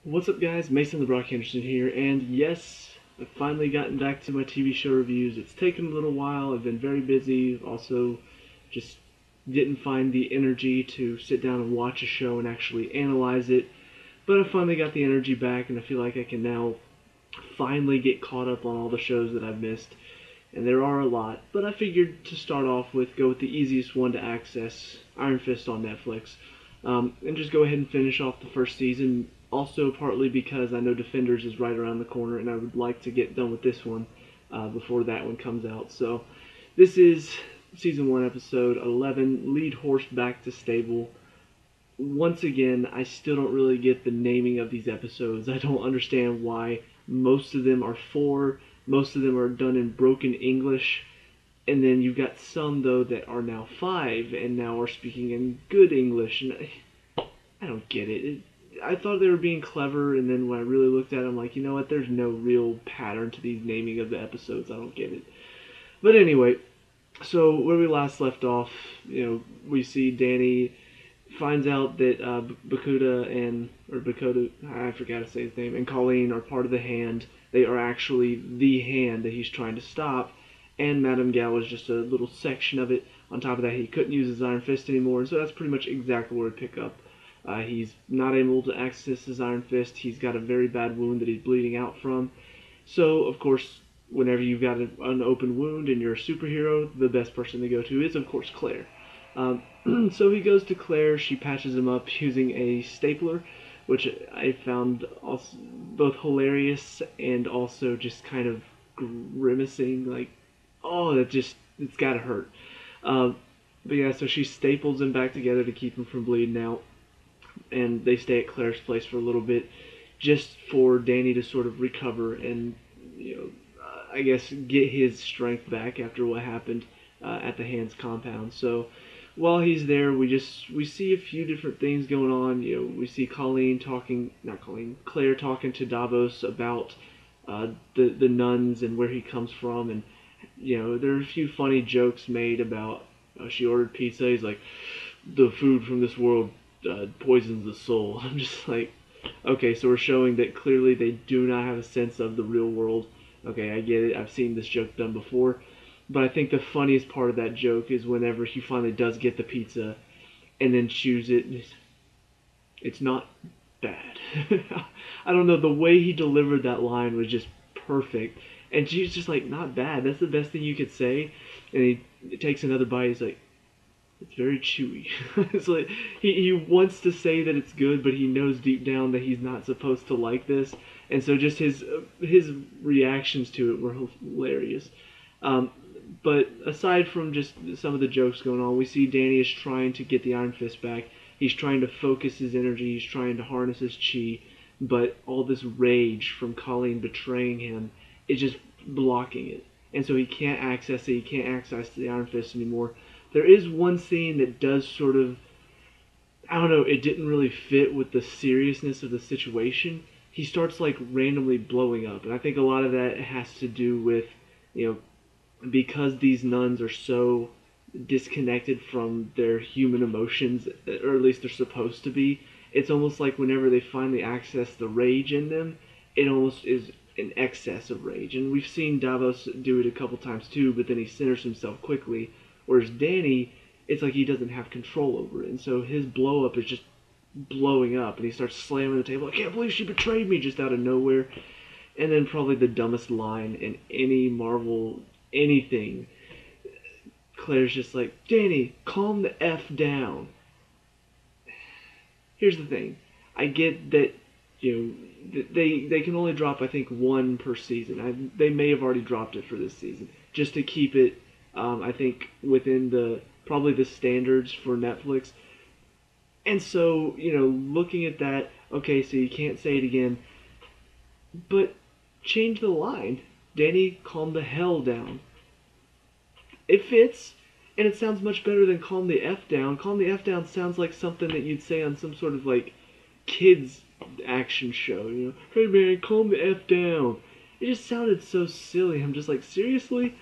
What's up, guys? Mason the Brock Henderson here, and yes, I've finally gotten back to my TV show reviews. It's taken a little while. I've been very busy. Also, just didn't find the energy to sit down and watch a show and actually analyze it. But I finally got the energy back, and I feel like I can now finally get caught up on all the shows that I've missed. And there are a lot, but I figured to start off with, go with the easiest one to access, Iron Fist on Netflix, and just go ahead and finish off the first season. Also, partly because I know Defenders is right around the corner, and I would like to get done with this one before that one comes out. So, this is season 1, episode 11, Lead Horse Back to Stable. Once again, I still don't really get the naming of these episodes. I don't understand why most of them are 4, most of them are done in broken English, and then you've got some, though, that are now 5 and now are speaking in good English, and I don't get it. I thought they were being clever, and then when I really looked at it, I'm like, you know what, there's no real pattern to these naming of the episodes. I don't get it. But anyway, so where we last left off, we see Danny finds out that Bakuda, I forgot to say his name, and Colleen are part of the Hand. They are actually the Hand that he's trying to stop, and Madame Gao is just a little section of it. On top of that, he couldn't use his Iron Fist anymore, so that's pretty much exactly where we pick up. He's not able to access his Iron Fist. He's got a very bad wound that he's bleeding out from. So, of course, whenever you've got an open wound and you're a superhero, the best person to go to is, of course, Claire. So he goes to Claire. She patches him up using a stapler, which I found also both hilarious and also just kind of grimacing. Like, oh, it's gotta hurt. But yeah, so she staples him back together to keep him from bleeding out, and they stay at Claire's place for a little bit, just for Danny to sort of recover and, I guess get his strength back after what happened at the Hand's compound. So while he's there, we see a few different things going on. We see Claire talking to Davos about the nuns and where he comes from, and there are a few funny jokes made about she ordered pizza. He's like, the food from this world poisons the soul. I'm just like, okay, so we're showing that clearly they do not have a sense of the real world. Okay, I get it. I've seen this joke done before. But I think the funniest part of that joke is whenever he finally does get the pizza and then chews it. It's not bad. I don't know. The way he delivered that line was just perfect. And she's just like, not bad. That's the best thing you could say. And he takes another bite. He's like, it's very chewy. It's like he wants to say that it's good, but he knows deep down that he's not supposed to like this, and so just his reactions to it were hilarious. But aside from just some of the jokes going on, we see Danny is trying to get the Iron Fist back. He's trying to focus his energy. He's trying to harness his chi, but all this rage from Colleen betraying him is just blocking it, and so he can't access it. He can't access the Iron Fist anymore. There is one scene that does sort of, I don't know, it didn't really fit with the seriousness of the situation. He starts like randomly blowing up, and I think a lot of that has to do with, because these nuns are so disconnected from their human emotions, or at least they're supposed to be. It's almost like whenever they finally access the rage in them, it almost is an excess of rage. And we've seen Davos do it a couple times too, but then he centers himself quickly. Whereas Danny, it's like he doesn't have control over it. And so his blow up is just blowing up. And he starts slamming the table. I can't believe she betrayed me, just out of nowhere. And then probably the dumbest line in any Marvel anything. Claire's just like, Danny, calm the F down. Here's the thing. I get that, they can only drop, I think, 1 per season. They may have already dropped it for this season, just to keep it, I think, within probably the standards for Netflix. And so, looking at that, okay, so you can't say it again, but change the line. Danny, calm the hell down. It fits, and it sounds much better than calm the F down. Calm the F down sounds like something that you'd say on some sort of, like, kids action show, Hey man, calm the F down. It just sounded so silly. I'm just like, seriously?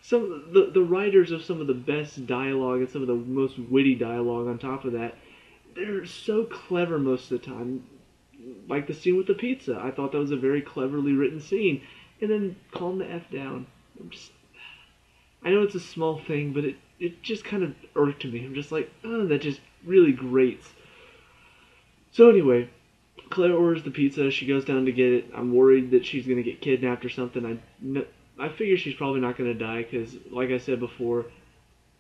The writers of some of the best dialogue and some of the most witty dialogue on top of that, they're so clever most of the time. like the scene with the pizza. I thought that was a very cleverly written scene. And then calm the F down. I know it's a small thing, but it just kind of irked me. I'm just like, oh, that just really grates. So anyway, Claire orders the pizza. She goes down to get it. I'm worried that she's going to get kidnapped or something. I figure she's probably not going to die because, like I said before,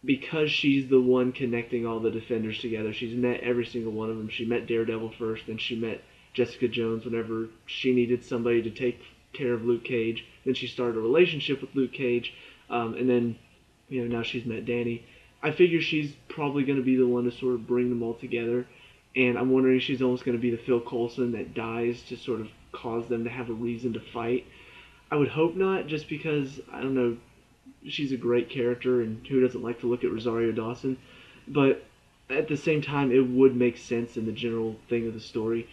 because she's the one connecting all the Defenders together. She's met every single one of them. She met Daredevil first, then she met Jessica Jones whenever she needed somebody to take care of Luke Cage. Then she started a relationship with Luke Cage, and then now she's met Danny. I figure she's probably going to be the one to sort of bring them all together, and I'm wondering if she's almost going to be the Phil Coulson that dies to sort of cause them to have a reason to fight. I would hope not, just because, I don't know, she's a great character, and who doesn't like to look at Rosario Dawson? But at the same time, it would make sense in the general thing of the story.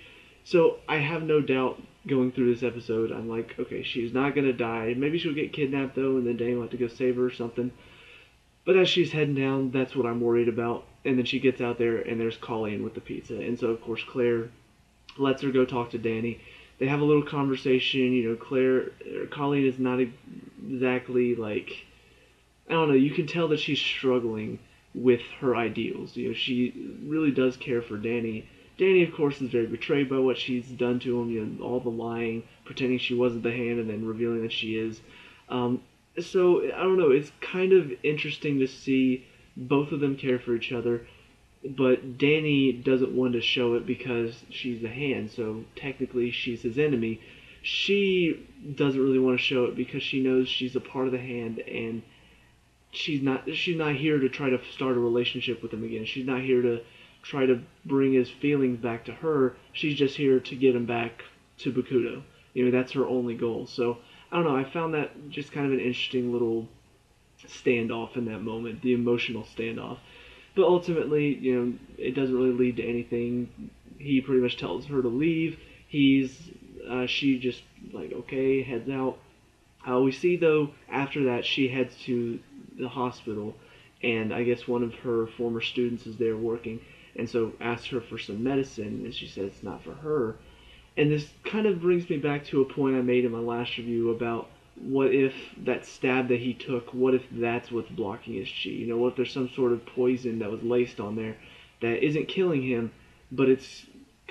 So I have no doubt going through this episode, I'm like, okay, she's not going to die. Maybe she'll get kidnapped, though, and then Danny will have to go save her or something. But as she's heading down, that's what I'm worried about. And then she gets out there, and there's Colleen with the pizza. And so, of course, Claire lets her go talk to Danny. They have a little conversation. Colleen is not exactly like, I don't know, you can tell that she's struggling with her ideals. She really does care for Danny. Danny, of course, is very betrayed by what she's done to him. All the lying, pretending she wasn't the Hand, and then revealing that she is. So, I don't know, it's kind of interesting to see both of them care for each other, but Danny doesn't want to show it because she's the Hand, so technically she's his enemy. She doesn't really want to show it because she knows she's a part of the Hand, and she's not here to try to start a relationship with him again. She's not here to try to bring his feelings back to her. She's just here to get him back to Bakuto. That's her only goal. So, I don't know, I found that just kind of an interesting little standoff in that moment, the emotional standoff. But ultimately, it doesn't really lead to anything. He pretty much tells her to leave. She just like, okay, heads out. We see, though, after that, she heads to the hospital, and I guess one of her former students is there working, and so asks her for some medicine, and she says it's not for her. And this kind of brings me back to a point I made in my last review about what if that stab that he took, what if that's what's blocking his chi? What if there's some sort of poison that was laced on there that isn't killing him, but it's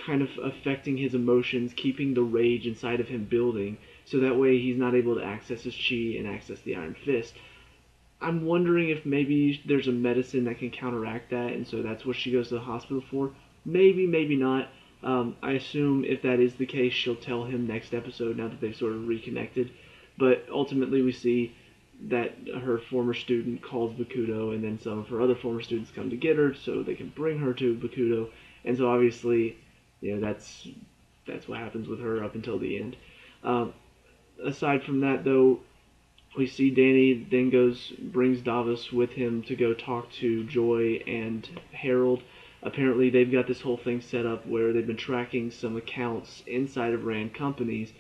kind of affecting his emotions, keeping the rage inside of him building, so that way he's not able to access his chi and access the Iron Fist. I'm wondering if maybe there's a medicine that can counteract that, and so that's what she goes to the hospital for. Maybe, maybe not. I assume if that is the case, she'll tell him next episode now that they've sort of reconnected. But ultimately we see that her former student calls Bakuto, and then some of her other former students come to get her so they can bring her to Bakuto. And so obviously, that's what happens with her up until the end. Aside from that, though, we see Danny then brings Davos with him to go talk to Joy and Harold. Apparently they've got this whole thing set up where they've been tracking some accounts inside of Rand companies,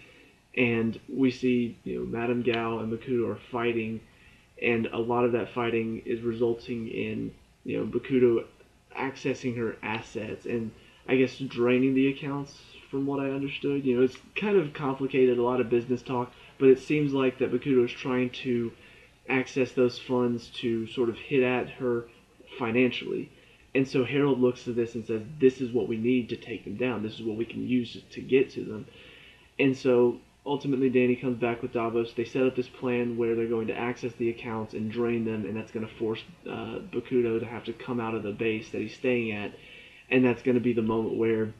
and we see Madame Gao and Bakuto are fighting, and a lot of that fighting is resulting in Bakuto accessing her assets and I guess draining the accounts, from what I understood. It's kind of complicated, a lot of business talk, but it seems like that Bakuto is trying to access those funds to sort of hit at her financially. And so Harold looks at this and says, this is what we need to take them down. This is what we can use to get to them. And so ultimately Danny comes back with Davos. They set up this plan where they're going to access the accounts and drain them, and that's going to force Bakuto to have to come out of the base that he's staying at. And that's going to be the moment where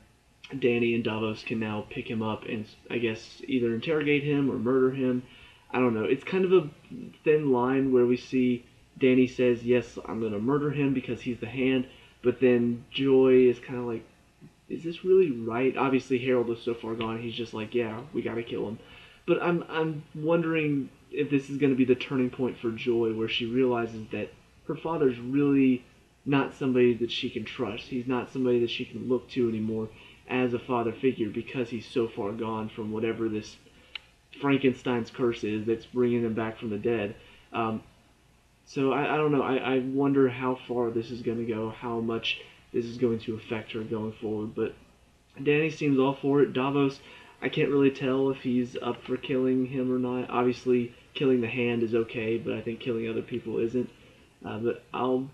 Danny and Davos can now pick him up and, I guess, either interrogate him or murder him. I don't know. It's kind of a thin line where we see Danny says, yes, I'm going to murder him because he's the Hand. But then Joy is kind of like, is this really right? Obviously, Harold is so far gone, he's just like, yeah, we gotta kill him. But I'm wondering if this is going to be the turning point for Joy, where she realizes that her father's really not somebody that she can trust. He's not somebody that she can look to anymore as a father figure because he's so far gone from whatever this Frankenstein's curse is that's bringing him back from the dead. So I don't know. I wonder how far this is going to go, how much this is going to affect her going forward. But Danny seems all for it. Davos, I can't really tell if he's up for killing him or not. Obviously, killing the hand is okay, but I think killing other people isn't. But I'll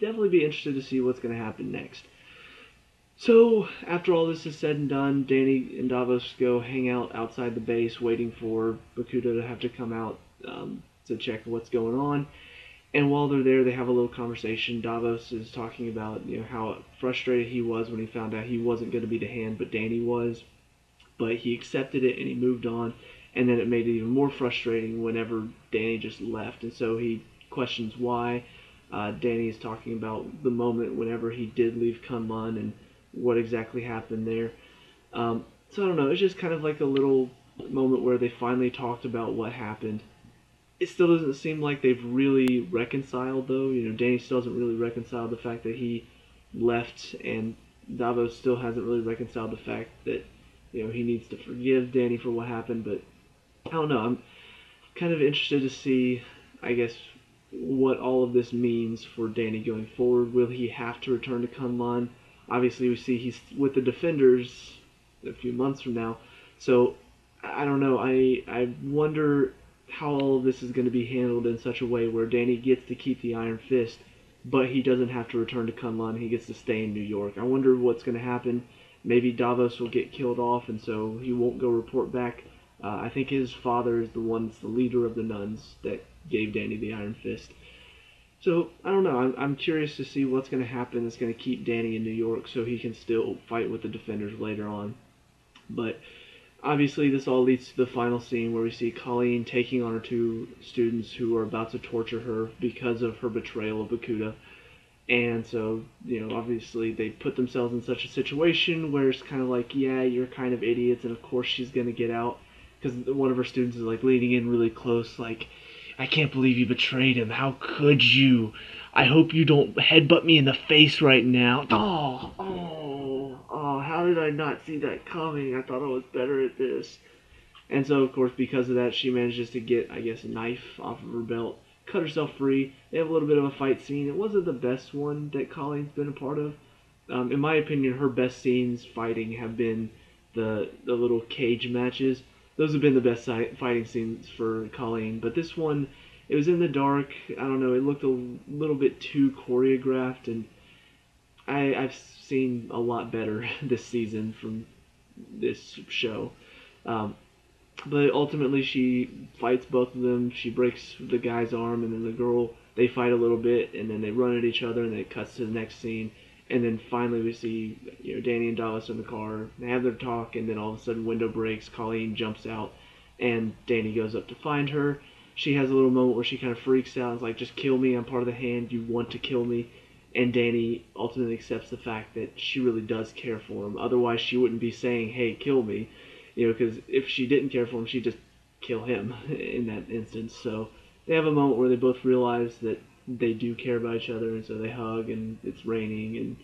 definitely be interested to see what's going to happen next. So, after all this is said and done, Danny and Davos go hang out outside the base waiting for Bakuto to have to come out to check what's going on. And while they're there, they have a little conversation. Davos is talking about how frustrated he was when he found out he wasn't going to be the hand, but Danny was. But he accepted it and he moved on. And then it made it even more frustrating whenever Danny just left. And so he questions why. Danny is talking about the moment whenever he did leave Kun-Lun and what exactly happened there. So I don't know. It's just kind of like a little moment where they finally talked about what happened. It still doesn't seem like they've really reconciled, though. Danny still hasn't really reconciled the fact that he left, and Davos still hasn't really reconciled the fact that he needs to forgive Danny for what happened. But I don't know. I'm kind of interested to see, I guess, what all of this means for Danny going forward. Will he have to return to Kun-Lun? Obviously, we see he's with the Defenders a few months from now. So I don't know. I wonder how all of this is going to be handled in such a way where Danny gets to keep the Iron Fist, but he doesn't have to return to Kun-Lun. He gets to stay in New York. I wonder what's going to happen. Maybe Davos will get killed off, and so he won't go report back. I think his father is the one that's the leader of the nuns that gave Danny the Iron Fist. So I don't know. I'm curious to see what's going to happen that's going to keep Danny in New York so he can still fight with the Defenders later on. But obviously, this all leads to the final scene where we see Colleen taking on her two students who are about to torture her because of her betrayal of Bakuta. And so, obviously they put themselves in such a situation where it's kind of like, yeah, you're kind of idiots, and of course she's going to get out. Because one of her students is like leaning in really close, like, I can't believe you betrayed him. How could you? I hope you don't headbutt me in the face right now. Oh, how did I not see that coming? I thought I was better at this. And so, of course, because of that, she manages to get, I guess, a knife off of her belt, cut herself free. They have a little bit of a fight scene. It wasn't the best one that Colleen's been a part of. In my opinion, her best scenes fighting have been the little cage matches. Those have been the best fighting scenes for Colleen. But this one, it was in the dark. I don't know. It looked a little bit too choreographed, and I've seen a lot better this season from this show. Um, but ultimately, she fights both of them. She breaks the guy's arm, and then the girl. They fight a little bit, and then they run at each other, and then it cuts to the next scene. And then finally, we see Danny and Dallas in the car. They have their talk, and then all of a sudden, window breaks. Colleen jumps out, and Danny goes up to find her. She has a little moment where she kind of freaks out and is like, "Just kill me. I'm part of the hand. You want to kill me." And Danny ultimately accepts the fact that she really does care for him. Otherwise, she wouldn't be saying, "Hey, kill me," because if she didn't care for him, she'd just kill him in that instance. So they have a moment where they both realize that they do care about each other, and so they hug, and it's raining, and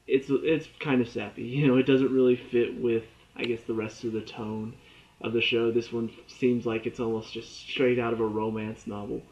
it's kind of sappy. It doesn't really fit with, I guess, the rest of the tone of the show. This one seems like it's almost just straight out of a romance novel.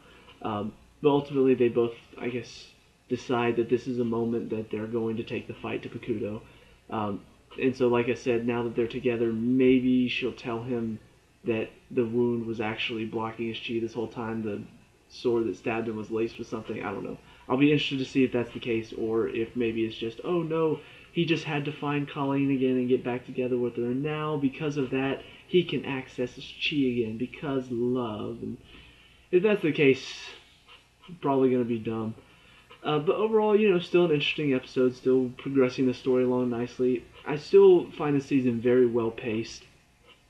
But ultimately, they both, I guess, decide that this is a moment that they're going to take the fight to Bakuto. And so, like I said, now that they're together, maybe she'll tell him that the wound was actually blocking his chi this whole time. The sword that stabbed him was laced with something. I don't know. I'll be interested to see if that's the case, or if maybe it's just, oh no, he just had to find Colleen again and get back together with her. And now, because of that, he can access his chi again because love. And if that's the case, probably going to be dumb. But overall, still an interesting episode, still progressing the story along nicely. I still find the season very well paced.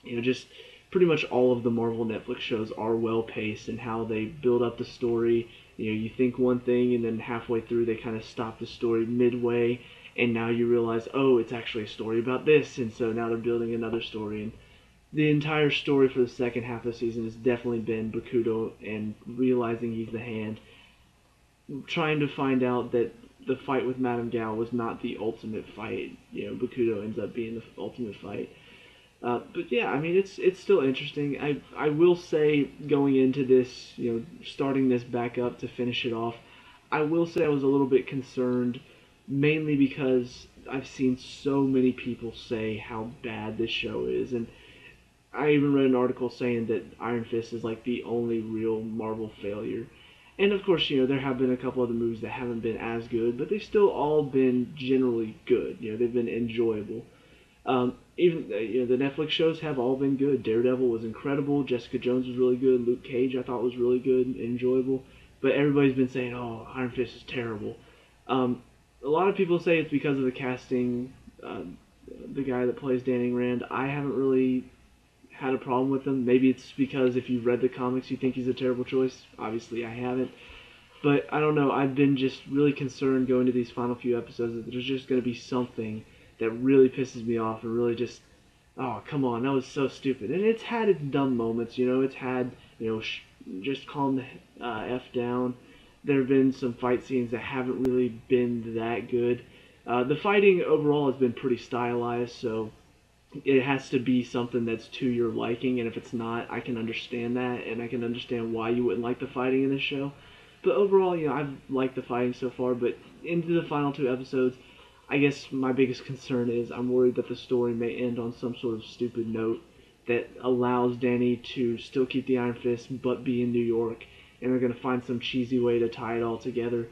Just pretty much all of the Marvel Netflix shows are well paced in how they build up the story. You think one thing, and then halfway through they kind of stop the story midway, and now you realize, oh, it's actually a story about this, and so now they're building another story. And the entire story for the second half of the season has definitely been Bakuto and realizing he's the hand, trying to find out that the fight with Madame Gao was not the ultimate fight. Bakuto ends up being the ultimate fight. But yeah, I mean, it's still interesting. I will say, going into this, starting this back up to finish it off, I will say I was a little bit concerned mainly because I've seen so many people say how bad this show is, and I even read an article saying that Iron Fist is like the only real Marvel failure. And of course, there have been a couple other movies that haven't been as good, but they've still all been generally good. They've been enjoyable. Even the Netflix shows have all been good. Daredevil was incredible. Jessica Jones was really good. Luke Cage I thought was really good and enjoyable. But everybody's been saying, "Oh, Iron Fist is terrible." Um, a lot of people say it's because of the casting. The guy that plays Danny Rand, I haven't really had a problem with him. Maybe it's because if you've read the comics, you think he's a terrible choice. Obviously, I haven't. But I don't know. I've been just really concerned going to these final few episodes that there's just going to be something that really pisses me off and really just, oh, come on, that was so stupid. And it's had its dumb moments. It's had, just calm the F down. There have been some fight scenes that haven't really been that good. The fighting overall has been pretty stylized, so it has to be something that's to your liking, and if it's not, I can understand that, and I can understand why you wouldn't like the fighting in this show. But overall, I've liked the fighting so far, but into the final two episodes, I guess my biggest concern is I'm worried that the story may end on some sort of stupid note that allows Danny to still keep the Iron Fist but be in New York, and they're going to find some cheesy way to tie it all together.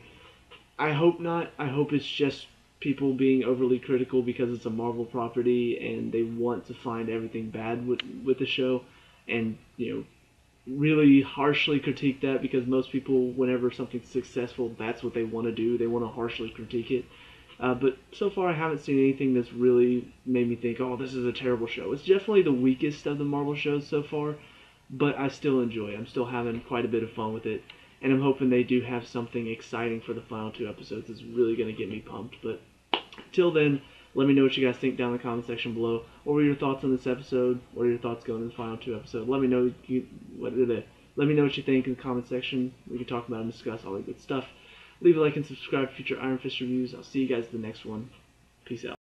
I hope not. I hope it's just people being overly critical because it's a Marvel property and they want to find everything bad with the show, and really harshly critique that because most people, whenever something's successful, that's what they want to do. They want to harshly critique it. But so far, I haven't seen anything that's really made me think, oh, this is a terrible show. It's definitely the weakest of the Marvel shows so far, but I still enjoy it. I'm still having quite a bit of fun with it, and I'm hoping they do have something exciting for the final two episodes that's really going to get me pumped. But till then, let me know what you guys think down in the comment section below. What were your thoughts on this episode? What are your thoughts going to the final two episodes? Let me know let me know what you think in the comment section. We can talk about and discuss all that good stuff. Leave a like and subscribe for future Iron Fist reviews. I'll see you guys in the next one. Peace out.